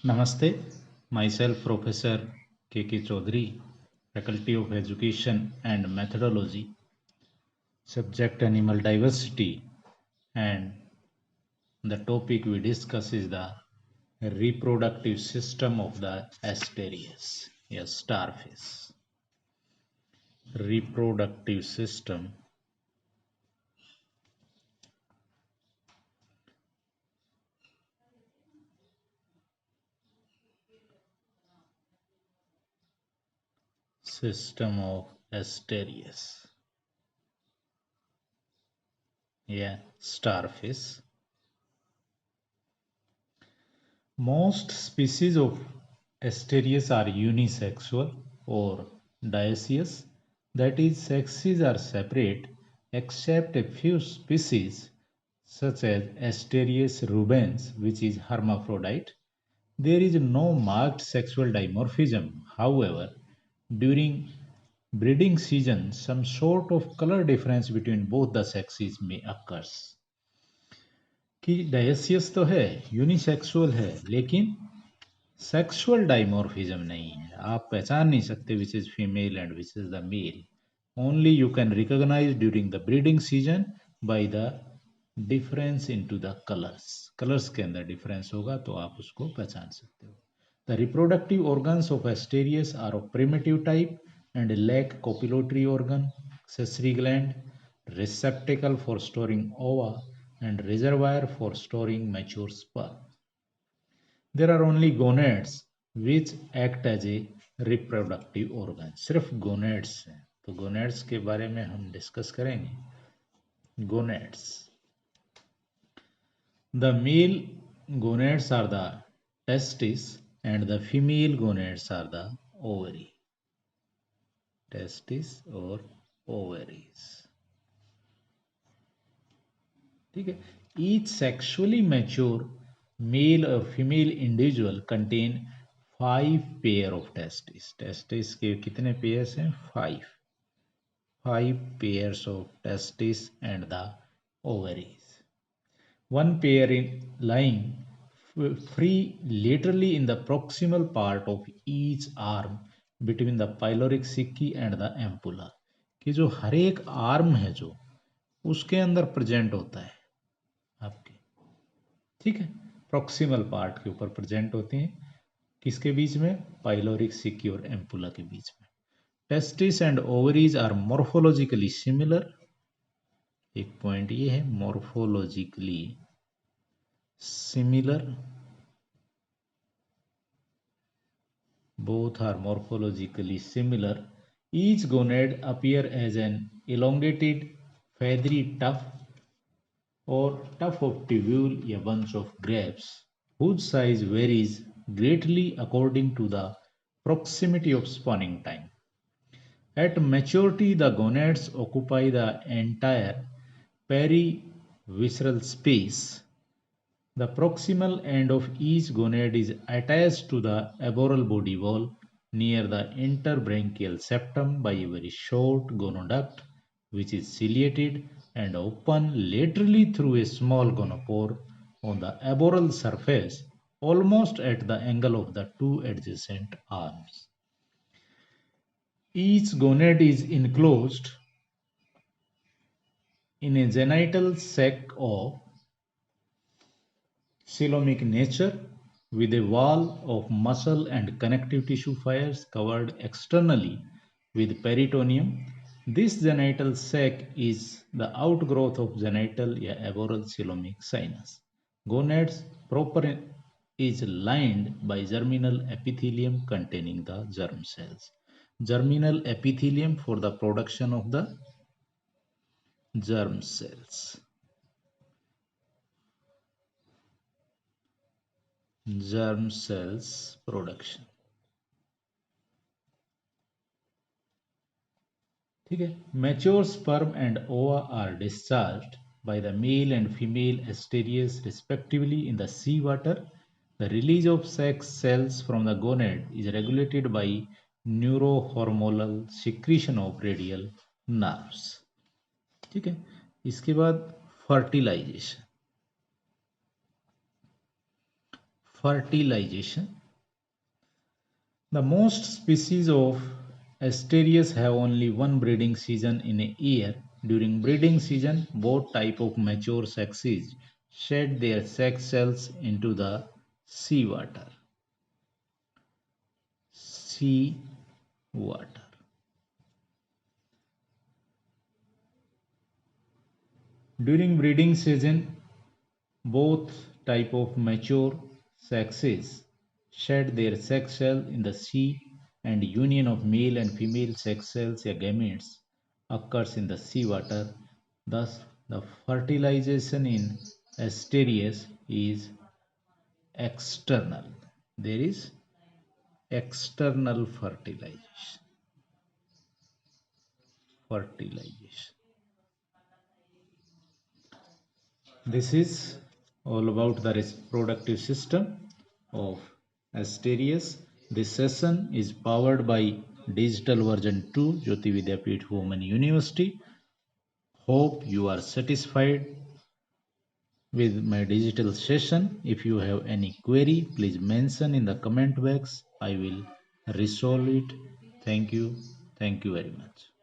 Namaste, myself Professor K.K. Chaudhary, Faculty of Education and Methodology, subject animal diversity, and the topic we discuss is the reproductive system of the Asterias, a starfish. Reproductive system of Asterias, a starfish. Most species of Asterias are unisexual or dioecious, that is, sexes are separate except a few species such as Asterias rubens, which is hermaphrodite. There is no marked sexual dimorphism. However, during breeding season, some sort of color difference between both the sexes may occur. कि dioecious तो है, unisexual है, लेकिन sexual dimorphism नहीं है. आप पहचान नहीं सकते which is female and which is the male. Only you can recognise during the breeding season by the difference into the colours. Colours के अंदर डिफरेंस होगा तो आप उसको पहचान सकते हो. The reproductive organs of Asterias are of primitive type and lack copulatory organ, accessory gland, receptacle for storing ova, and reservoir for storing mature sperm. There are only gonads which act as a reproductive organ. सिर्फ gonads हैं. तो gonads के बारे में हम discuss करेंगे. Gonads. The male gonads are the testes and the female gonads are the ovary. Testes और ovaries. ठीक है. Each sexually mature male or female individual contain 5 pair of testes. Testes के कितने pairs हैं? 5. 5 pairs of testes and the ovaries. One pair in lying free laterally in the proximal part of each arm between the pyloric sicci and the ampulla. कि जो हर एक arm है जो उसके अंदर प्रेजेंट होता है आपके. ठीक है. प्रॉक्सिमल पार्ट के ऊपर प्रेजेंट होती हैं. किसके बीच में? पाइलोरिक सिक्की और एम्पुला के बीच में. Testes and ovaries are morphologically similar. एक पॉइंट ये है, morphologically similar. Both are morphologically similar. Each gonad appear as an elongated feathery tuft or tuft of tubule, a bunch of grapes, whose size varies greatly according to the proximity of spawning time. At maturity, the gonads occupy the entire perivisceral space. The proximal end of each gonad is attached to the aboral body wall near the interbranchial septum by a very short gonoduct, which is ciliated and open laterally through a small gonopore on the aboral surface almost at the angle of the two adjacent arms. Each gonad is enclosed in a genital sac of coelomic nature with a wall of muscle and connective tissue fibers covered externally with peritoneum. This genital sac is the outgrowth of genital aboral coelomic sinus. Gonads proper is lined by germinal epithelium containing the germ cells. Germinal epithelium for the production of the germ cells. Germ cells production. ठीक है. Mature sperm and ova are discharged by the male and female asterias respectively in the sea water. The release of sex cells from the gonad is regulated by neurohormonal secretion of radial nerves. ठीक है. इसके बाद fertilization. Fertilization. The most species of Asterias have only one breeding season in a year. During breeding season, both type of mature sexes shed their sex cells into the seawater. Sea water. During breeding season, both type of mature sexes shed their sex cell in the sea, and union of male and female sex cells, gametes, occurs in the seawater. Thus, the fertilization in Asterias is external. There is external fertilization. Fertilization. This is all about the reproductive system of Asterias. This session is powered by Digital Version 2, Jyoti Vidyapeeth Women University. Hope you are satisfied with my digital session. If you have any query, please mention in the comment box. I will resolve it. Thank you. Thank you very much.